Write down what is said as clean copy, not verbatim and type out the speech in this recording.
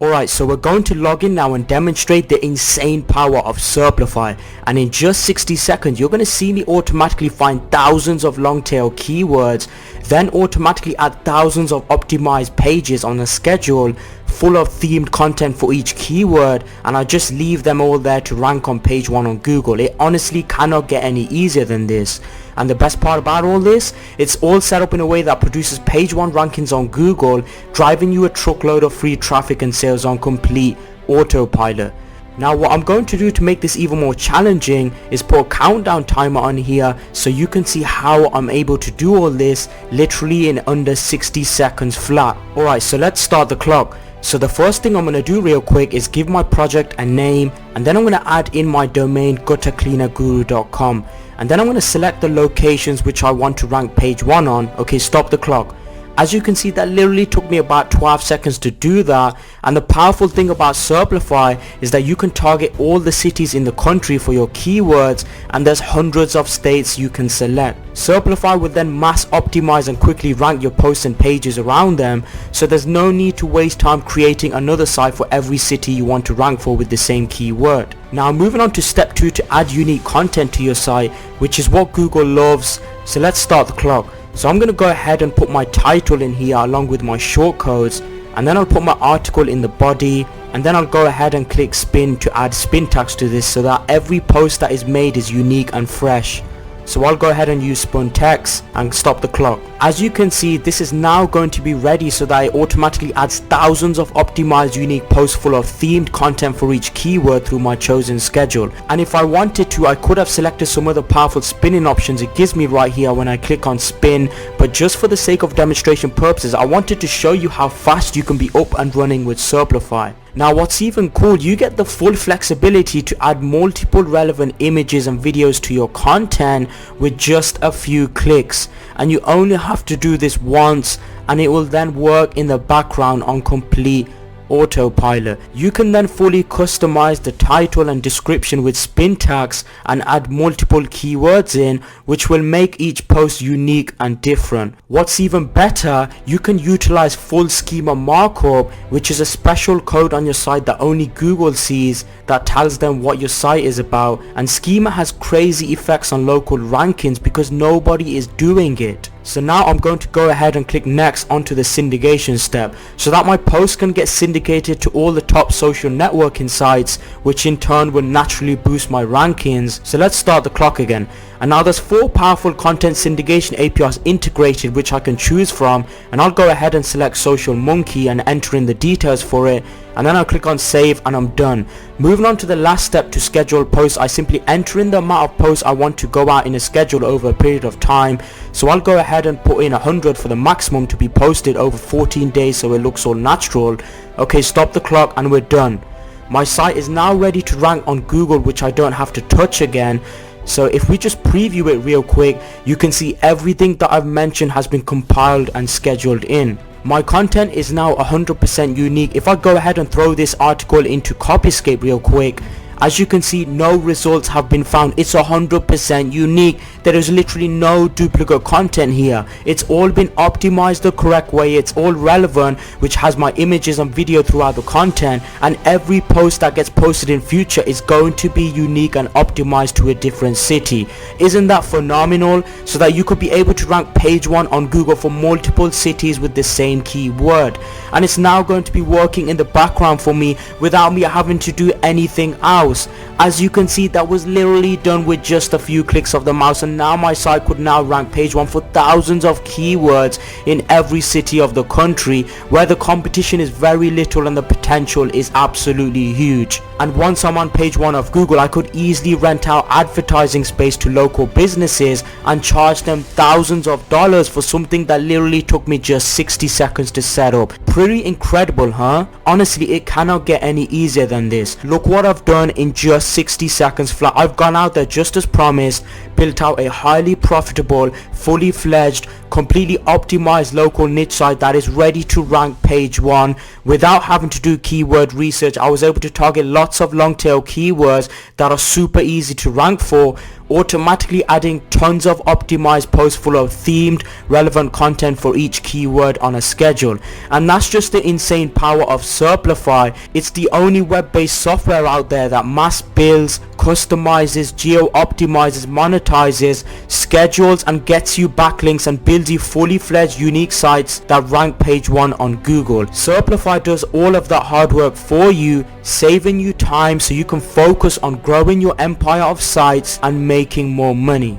Alright, so we're going to log in now and demonstrate the insane power of Serplify, and in just 60 seconds you're going to see me automatically find thousands of long tail keywords, then automatically add thousands of optimized pages on a schedule full of themed content for each keyword, and I just leave them all there to rank on page 1 on Google. It honestly cannot get any easier than this. And the best part about all this, it's all set up in a way that produces page 1 rankings on Google, driving you a truckload of free traffic and sales on complete autopilot. Now what I'm going to do to make this even more challenging is put a countdown timer on here so you can see how I'm able to do all this literally in under 60 seconds flat. Alright, so let's start the clock. So the first thing I'm going to do real quick is give my project a name, and then I'm going to add in my domain guttercleanerguru.com, and then I'm going to select the locations which I want to rank page 1 on. Okay, stop the clock. As you can see, that literally took me about 12 seconds to do that, and the powerful thing about Serplify is that you can target all the cities in the country for your keywords, and there's hundreds of states you can select. Serplify will then mass optimize and quickly rank your posts and pages around them, so there's no need to waste time creating another site for every city you want to rank for with the same keyword. Now moving on to step 2 to add unique content to your site, which is what Google loves. So let's start the clock. So I'm going to go ahead and put my title in here along with my shortcodes, and then I'll put my article in the body, and then I'll go ahead and click spin to add spin tags to this so that every post that is made is unique and fresh. So I'll go ahead and use spun text and stop the clock. As you can see, this is now going to be ready so that it automatically adds thousands of optimized unique posts full of themed content for each keyword through my chosen schedule. And if I wanted to, I could have selected some other powerful spinning options it gives me right here when I click on spin, but just for the sake of demonstration purposes, I wanted to show you how fast you can be up and running with Serplify. Now what's even cool, you get the full flexibility to add multiple relevant images and videos to your content with just a few clicks, and you only have to do this once and it will then work in the background on complete autopilot. You can then fully customize the title and description with spin tags and add multiple keywords in, which will make each post unique and different. What's even better, you can utilize full schema markup, which is a special code on your site that only Google sees that tells them what your site is about, and schema has crazy effects on local rankings because nobody is doing it. So now I'm going to go ahead and click next onto the syndication step so that my post can get syndicated to all the top social networking sites, which in turn will naturally boost my rankings. So let's start the clock again. And now there's 4 powerful content syndication APIs integrated which I can choose from, and I'll go ahead and select Social Monkey and enter in the details for it, and then I'll click on save and I'm done. Moving on to the last step to schedule posts, I simply enter in the amount of posts I want to go out in a schedule over a period of time. So I'll go ahead and put in 100 for the maximum to be posted over 14 days so it looks all natural. Okay, stop the clock and we're done. My site is now ready to rank on Google, which I don't have to touch again. So if we just preview it real quick, you can see everything that I've mentioned has been compiled and scheduled in. My content is now 100% unique. If I go ahead and throw this article into Copyscape real quick, as you can see, no results have been found. It's 100% unique. There is literally no duplicate content here. It's all been optimized the correct way. It's all relevant, which has my images and video throughout the content, and every post that gets posted in future is going to be unique and optimized to a different city. Isn't that phenomenal? So that you could be able to rank page 1 on Google for multiple cities with the same keyword. And it's now going to be working in the background for me without me having to do anything else. As you can see, that was literally done with just a few clicks of the mouse, and now my site could now rank page 1 for thousands of keywords in every city of the country, where the competition is very little and the potential is absolutely huge. And once I'm on page 1 of Google, I could easily rent out advertising space to local businesses and charge them thousands of dollars for something that literally took me just 60 seconds to set up. Pretty incredible, huh? Honestly, it cannot get any easier than this. Look what I've done in just 60 seconds flat. I've gone out there just as promised, built out a highly profitable, fully fledged, completely optimized local niche site that is ready to rank page 1 without having to do keyword research. I was able to target lots of long tail keywords that are super easy to rank for automatically adding tons of optimized posts full of themed relevant content for each keyword on a schedule. And that's just the insane power of Serplify. It's the only web-based software out there that mass builds, customizes, geo-optimizes, monetizes, schedules, and gets you backlinks and builds you fully fledged unique sites that rank page 1 on Google. Serplify does all of that hard work for you, saving you time so you can focus on growing your empire of sites and making more money.